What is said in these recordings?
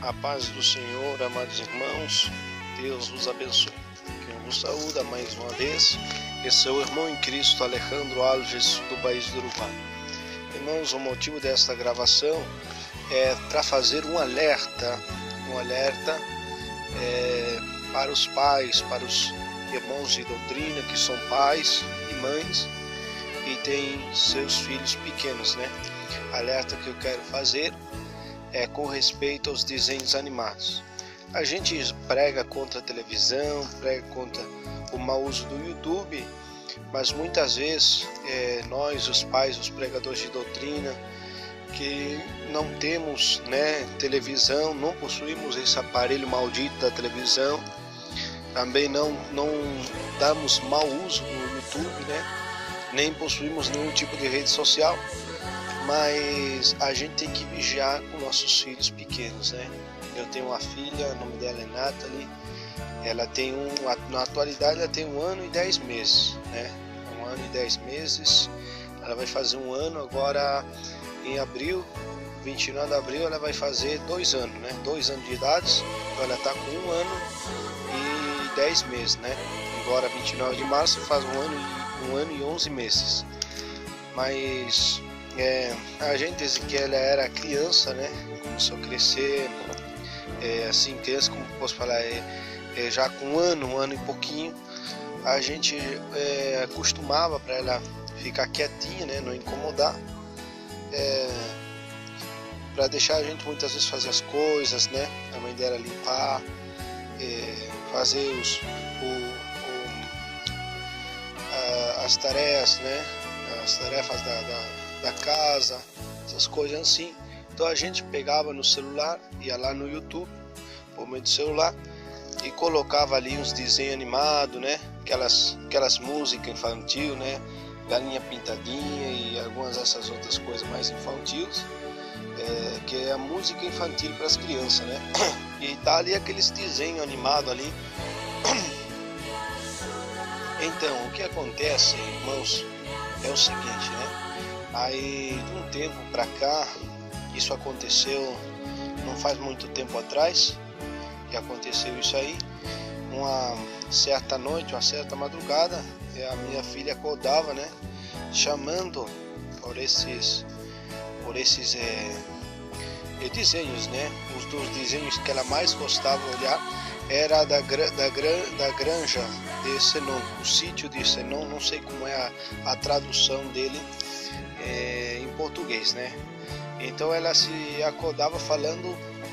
A paz do Senhor, amados irmãos, Deus vos abençoe. Quem vos saúda mais uma vez é seu irmão em Cristo, Alejandro Alves, do país do Uruguai. Irmãos, o motivo desta gravação é para fazer um alerta para os pais, para os irmãos de doutrina que são pais e mães e têm seus filhos pequenos, né? Alerta que eu quero fazer é com respeito aos desenhos animados. A gente prega contra a televisão, prega contra o mau uso do YouTube, mas muitas vezes nós, os pais, os pregadores de doutrina, que não temos, né, televisão, não possuímos esse aparelho maldito da televisão, também não damos mau uso no YouTube, né, nem possuímos nenhum tipo de rede social. Mas a gente tem que vigiar com nossos filhos pequenos, né? Eu tenho uma filha, o nome dela é Nathalie. Ela tem na atualidade ela tem 1 ano e 10 meses, né? 1 ano e 10 meses. Ela vai fazer 1 ano agora em abril, 29 de abril ela vai fazer 2 anos, né? 2 anos de idade. Então ela está com 1 ano e 10 meses, né? Agora 29 de março faz 1 ano e 11 meses. Mas a gente desde que ela era criança, né, começou a crescer, assim, criança, como posso falar, já com 1 ano e pouquinho, a gente acostumava para ela ficar quietinha, né, não incomodar, para deixar a gente muitas vezes fazer as coisas, né, a mãe dela limpar, fazer as tarefas, né, as tarefas da casa, essas coisas assim. Então a gente pegava no celular, ia lá no YouTube, por meio do celular, e colocava ali uns desenhos animados, né? Aquelas músicas infantil, né? Galinha Pintadinha e algumas dessas outras coisas mais infantis, que é a música infantil para as crianças, né? E tá ali aqueles desenhos animados ali. Então, o que acontece, irmãos, é o seguinte, né? Aí, de um tempo para cá, isso aconteceu, não faz muito tempo atrás, que aconteceu isso aí. Uma certa noite, uma certa madrugada, a minha filha acordava, né, chamando por esses desenhos, né? Os dos desenhos que ela mais gostava de olhar era da granja de Senon, o sítio de Senon, não sei como é a tradução dele em português, né? Então ela se acordava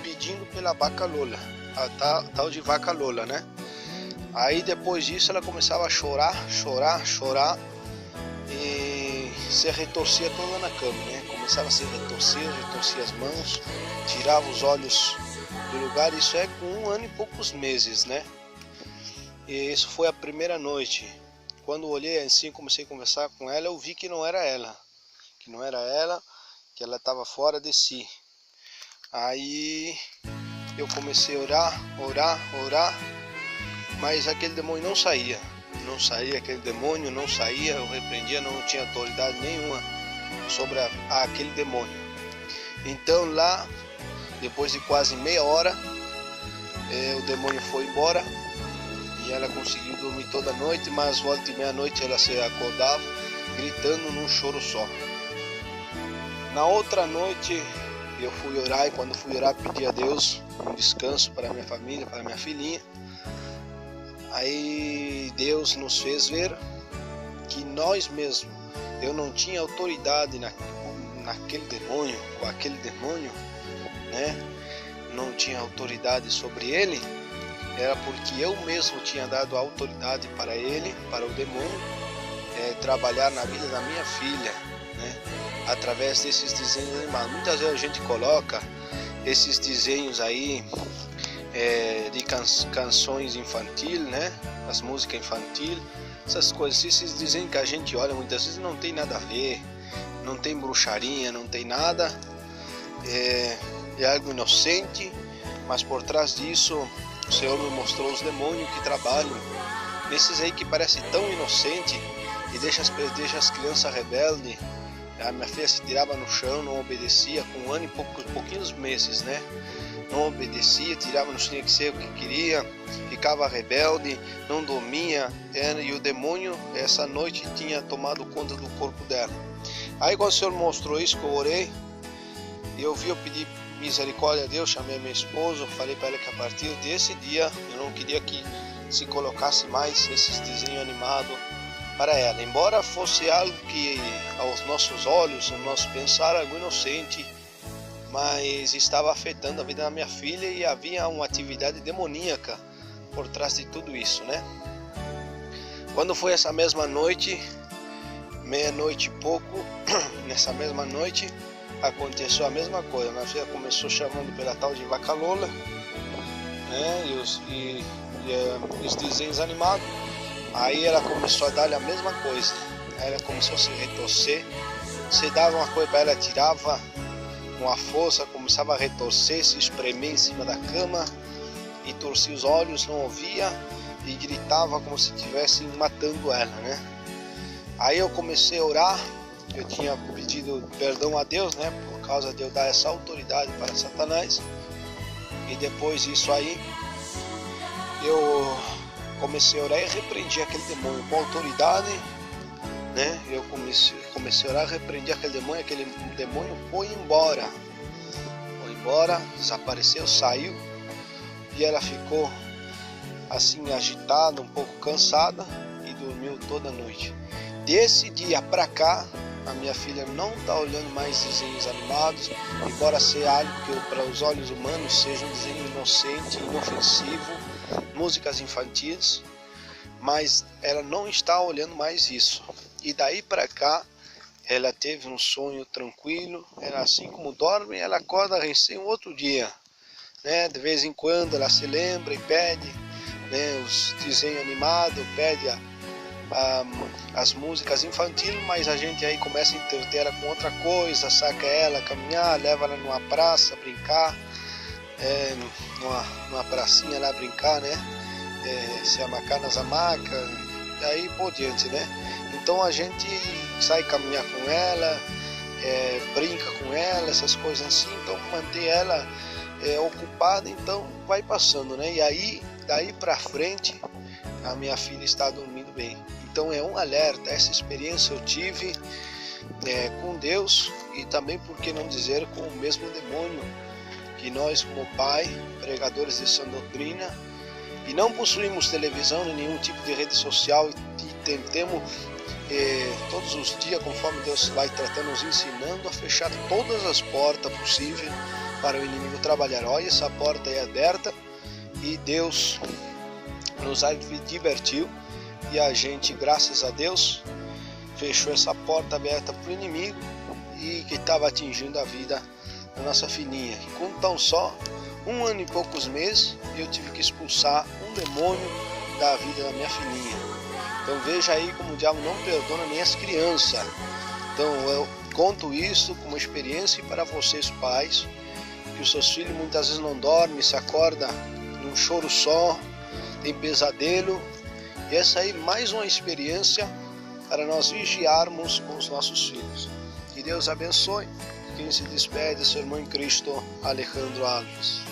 pedindo pela vaca Lola, a tal de vaca Lola, né? Aí depois disso ela começava a chorar e se retorcia toda na cama, né? Começava a se retorcia as mãos, tirava os olhos do lugar. Isso é com 1 ano e poucos meses, né? E isso foi a primeira noite. Quando eu olhei assim, comecei a conversar com ela, eu vi que não era ela, que ela estava fora de si. Aí eu comecei a orar, mas aquele demônio não saía, aquele demônio não saía, eu repreendia, não tinha autoridade nenhuma sobre aquele demônio. Então lá, depois de quase meia hora, o demônio foi embora e ela conseguiu dormir toda a noite, mas volta e meia-noite ela se acordava gritando num choro só. Na outra noite eu fui orar, e quando fui orar pedi a Deus um descanso para minha família, para minha filhinha. Aí Deus nos fez ver que nós mesmos, eu não tinha autoridade naquele demônio, com aquele demônio, né? Não tinha autoridade sobre ele, era porque eu mesmo tinha dado a autoridade para ele, para o demônio, trabalhar na vida da minha filha, né? Através desses desenhos animados. Muitas vezes a gente coloca esses desenhos aí de canções infantis, né? As músicas infantis, essas coisas, esses desenhos que a gente olha muitas vezes não tem nada a ver, não tem bruxaria, não tem nada, é algo inocente, mas por trás disso o Senhor me mostrou os demônios que trabalham nesses aí que parecem tão inocentes e deixa as crianças rebeldes, a minha filha se tirava no chão, não obedecia, com 1 ano e pouquinhos meses, né? Não obedecia, tirava no chão, tinha que ser o que queria, ficava rebelde, não dormia, e o demônio essa noite tinha tomado conta do corpo dela. Aí quando o Senhor mostrou isso, que eu orei, eu pedi misericórdia a Deus, chamei a minha esposa, falei para ela que a partir desse dia eu não queria que se colocasse mais esses desenhos animados para ela, embora fosse algo que aos nossos olhos, no nosso pensar, algo inocente, mas estava afetando a vida da minha filha e havia uma atividade demoníaca por trás de tudo isso, né? Quando foi essa mesma noite, meia-noite e pouco, nessa mesma noite aconteceu a mesma coisa. Minha filha começou chamando pela tal de vaca Lola, né? E os desenhos animados. Aí ela começou a dar-lhe a mesma coisa. Aí ela começou a se retorcer. Você dava uma coisa para ela, tirava com a força, começava a retorcer, se espremer em cima da cama e torcia os olhos, não ouvia e gritava como se estivessem matando ela, né? Aí eu comecei a orar. Eu tinha pedido perdão a Deus, né? Por causa de eu dar essa autoridade para Satanás. E depois disso aí, eu comecei a orar e repreendi aquele demônio com autoridade, né? Eu comecei a orar, repreendi aquele demônio foi embora, desapareceu, saiu, e ela ficou assim agitada, um pouco cansada e dormiu toda a noite. Desse dia para cá, a minha filha não está olhando mais desenhos animados, embora seja algo que para os olhos humanos seja um desenho inocente, inofensivo, músicas infantis, mas ela não está olhando mais isso. E daí para cá, ela teve um sonho tranquilo, ela assim como dorme, ela acorda recém um outro dia, né? De vez em quando ela se lembra e pede, né, os desenhos animados, pede as músicas infantis, mas a gente aí começa a entreter ela com outra coisa, saca ela, caminhar, leva ela numa praça, brincar, numa pracinha lá brincar, né? Se amacar nas hamacas, e aí por diante, né? Então a gente sai caminhar com ela, brinca com ela, essas coisas assim, então manter ela ocupada, então vai passando, né? E aí, daí pra frente, a minha filha está dormindo bem. Então é um alerta, essa experiência eu tive com Deus e também, por que não dizer, com o mesmo demônio, que nós como pai, pregadores de sã doutrina, e não possuímos televisão nem nenhum tipo de rede social, e tentemos todos os dias, conforme Deus vai tratando, nos ensinando a fechar todas as portas possíveis para o inimigo trabalhar. Olha, essa porta é aberta e Deus nos advertiu, e a gente, graças a Deus, fechou essa porta aberta para o inimigo e que estava atingindo a vida da nossa filhinha. E com tão só 1 ano e poucos meses, eu tive que expulsar um demônio da vida da minha filhinha. Então veja aí como o diabo não perdona nem as crianças. Então eu conto isso como experiência para vocês pais, que os seus filhos muitas vezes não dormem, se acorda num choro só, tem pesadelo. E essa aí mais uma experiência para nós vigiarmos com os nossos filhos. Que Deus abençoe. Quem se despede é seu irmão em Cristo, Alejandro Alves.